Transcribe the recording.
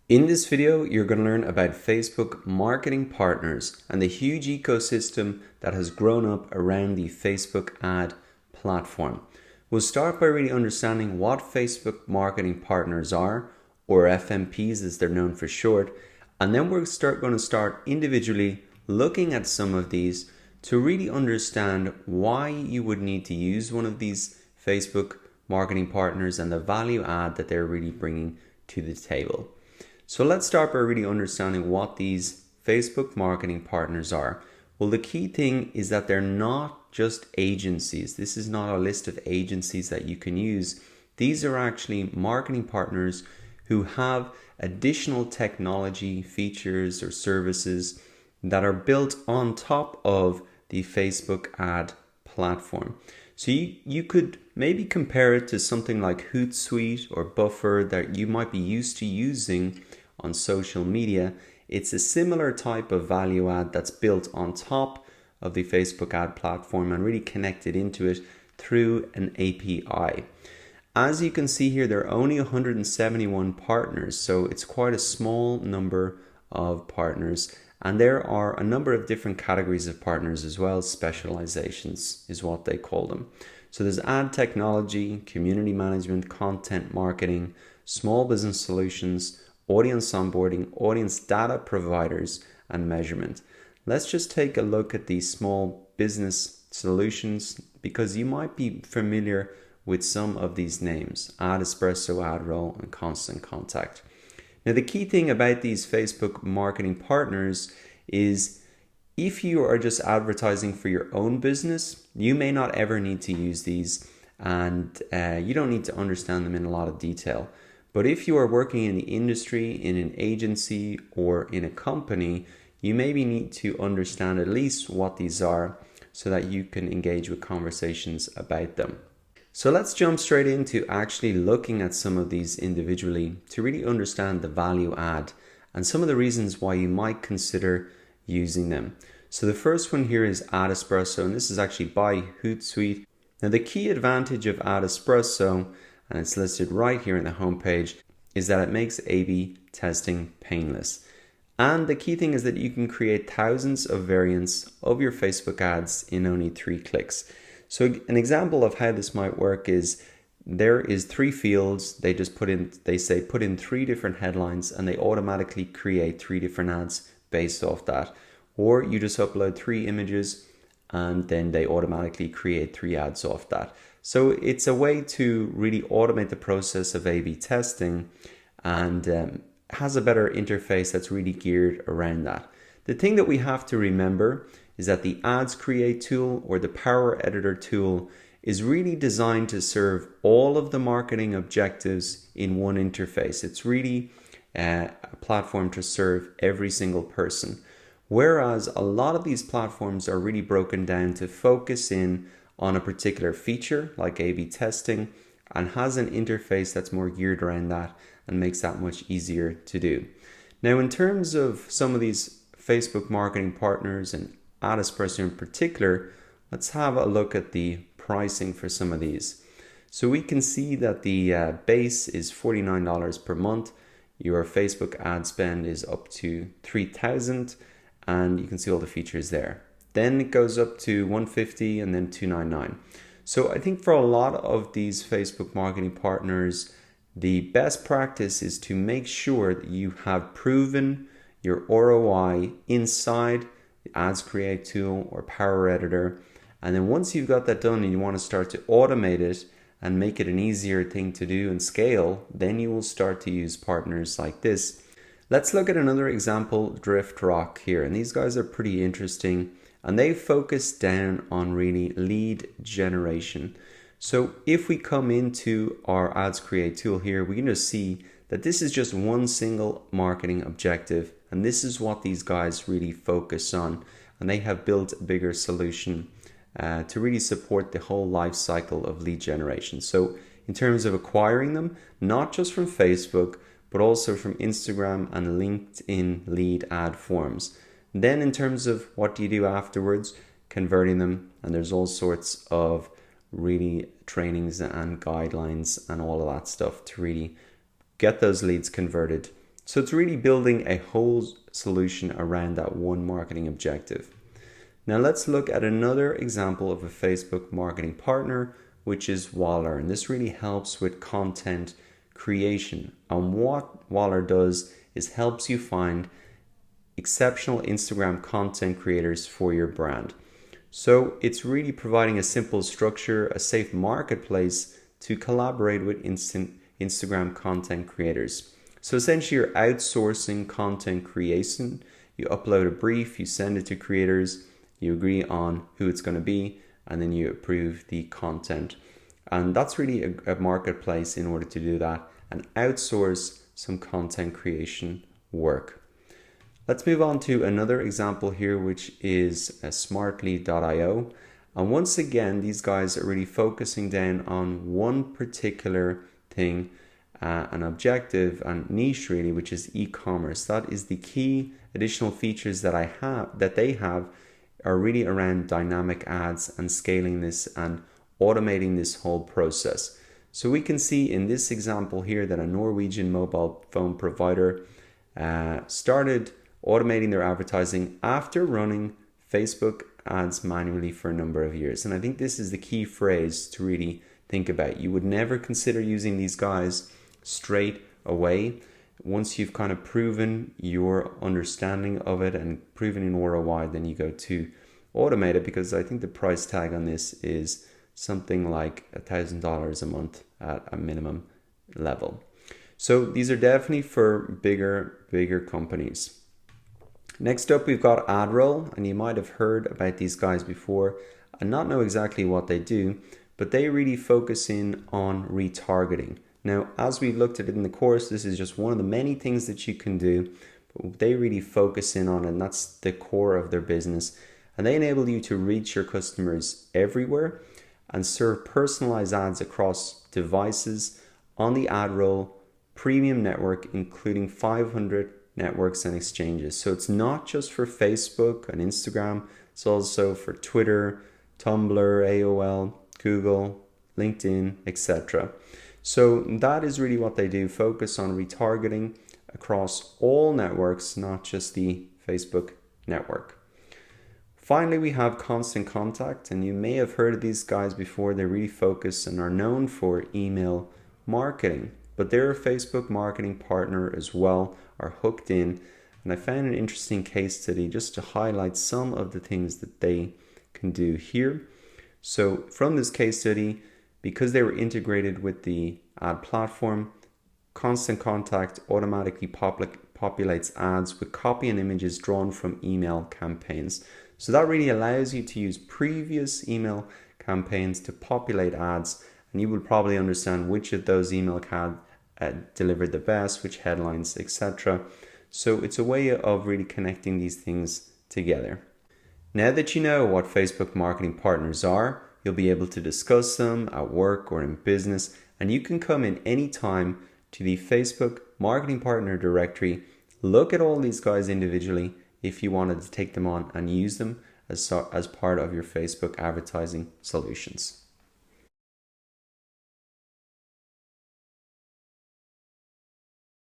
In this video, you're going to learn about Facebook marketing partners and the huge ecosystem that has grown up around the Facebook ad platform. We'll start by really understanding what Facebook marketing partners are, or FMPs as they're known for short, and then we're going to start individually looking at some of these to really understand why you would need to use one of these Facebook marketing partners and the value add that they're really bringing to the table. So let's start by really understanding what these Facebook marketing partners are. Well, the key thing is that they're not just agencies. This is not a list of agencies that you can use. These are actually marketing partners who have additional technology features or services that are built on top of the Facebook ad platform. So you could maybe compare it to something like Hootsuite or Buffer that you might be used to using on social media. It's a similar type of value add that's built on top of the Facebook ad platform and really connected into it through an API. As you can see here, there are only 171 partners, so it's quite a small number of partners. And there are a number of different categories of partners as well. Specializations is what they call them. So there's ad technology, community management, content marketing, small business solutions, audience onboarding, audience data providers, and measurement. Let's just take a look at these small business solutions because you might be familiar with some of these names: Ad Espresso, AdRoll, and Constant Contact. Now, the key thing about these Facebook marketing partners is if you are just advertising for your own business, you may not ever need to use these, and you don't need to understand them in a lot of detail. But if you are working in the industry, in an agency, or in a company, you maybe need to understand at least what these are so that you can engage with conversations about them. So let's jump straight into actually looking at some of these individually to really understand the value add and some of the reasons why you might consider using them. So the first one here is Ad Espresso, and this is actually by Hootsuite. Now, the key advantage of Ad Espresso, and it's listed right here in the homepage, is that it makes A/B testing painless. And the key thing is that you can create thousands of variants of your Facebook ads in only 3 clicks. So an example of how this might work is there is 3 fields. They say put in 3 different headlines, and they automatically create 3 different ads based off that. Or you just upload 3 images and then they automatically create 3 ads off that. So it's a way to really automate the process of A/B testing and has a better interface that's really geared around that. The thing that we have to remember is that the Ads Create tool or the Power Editor tool is really designed to serve all of the marketing objectives in one interface. It's really a platform to serve every single person. Whereas a lot of these platforms are really broken down to focus in on a particular feature like A/B testing and has an interface that's more geared around that and makes that much easier to do. Now, in terms of some of these Facebook marketing partners and Ad Espresso in particular, let's have a look at the pricing for some of these. So we can see that the base is $49 per month. Your Facebook ad spend is up to $3,000, and you can see all the features there. Then it goes up to $150 and then $299. So I think for a lot of these Facebook marketing partners, the best practice is to make sure that you have proven your ROI inside the Ads Create tool or Power Editor. And then once you've got that done and you want to start to automate it and make it an easier thing to do and scale, then you will start to use partners like this. Let's look at another example, Drift Rock here. And these guys are pretty interesting, and they focus down on really lead generation. So if we come into our Ads Create tool here, we can just see that this is just one single marketing objective. And this is what these guys really focus on. And they have built a bigger solution to really support the whole life cycle of lead generation. So in terms of acquiring them, not just from Facebook, but also from Instagram and LinkedIn lead ad forms. Then in terms of what do you do afterwards, converting them, and there's all sorts of really trainings and guidelines and all of that stuff to really get those leads converted So it's really building a whole solution around that one marketing objective. Now let's look at another example of a Facebook marketing partner, which is Waller. And this really helps with content creation. And what Waller does is helps you find exceptional Instagram content creators for your brand. So it's really providing a simple structure, a safe marketplace to collaborate with Instagram content creators. So essentially you're outsourcing content creation. You upload a brief, you send it to creators, you agree on who it's going to be, and then you approve the content. And that's really a marketplace in order to do that and outsource some content creation work. Let's move on to another example here, which is smartly.io. And once again, these guys are really focusing down on one particular thing, an objective and niche really, which is e-commerce. That is the key additional features that they have are really around dynamic ads and scaling this and automating this whole process. So we can see in this example here that a Norwegian mobile phone provider started automating their advertising after running Facebook ads manually for a number of years. And I think this is the key phrase to really think about. You would never consider using these guys straight away. Once you've kind of proven your understanding of it and proven in ROI, then you go to automate it, because I think the price tag on this is something like $1,000 a month at a minimum level. So these are definitely for bigger companies. Next up, we've got AdRoll, and you might have heard about these guys before and not know exactly what they do, but they really focus in on retargeting. Now, as we looked at it in the course, this is just one of the many things that you can do, but they really focus in on it, and that's the core of their business. And they enable you to reach your customers everywhere and serve personalized ads across devices on the AdRoll premium network, including 500 networks and exchanges. So it's not just for Facebook and Instagram, it's also for Twitter, Tumblr, AOL, Google, LinkedIn, etc. So that is really what they do, focus on retargeting across all networks, not just the Facebook network. Finally, we have Constant Contact, and you may have heard of these guys before. They really focus and are known for email marketing, but they're a Facebook marketing partner as well, are hooked in. And I found an interesting case study just to highlight some of the things that they can do here. So from this case study, because they were integrated with the ad platform, Constant Contact automatically populates ads with copy and images drawn from email campaigns. So that really allows you to use previous email campaigns to populate ads, and you will probably understand which of those email delivered the best, which headlines, etc. So it's a way of really connecting these things together. Now that you know what Facebook marketing partners are, you'll be able to discuss them at work or in business, and you can come in anytime to the Facebook marketing partner directory, look at all these guys individually if you wanted to take them on and use them as part of your Facebook advertising solutions.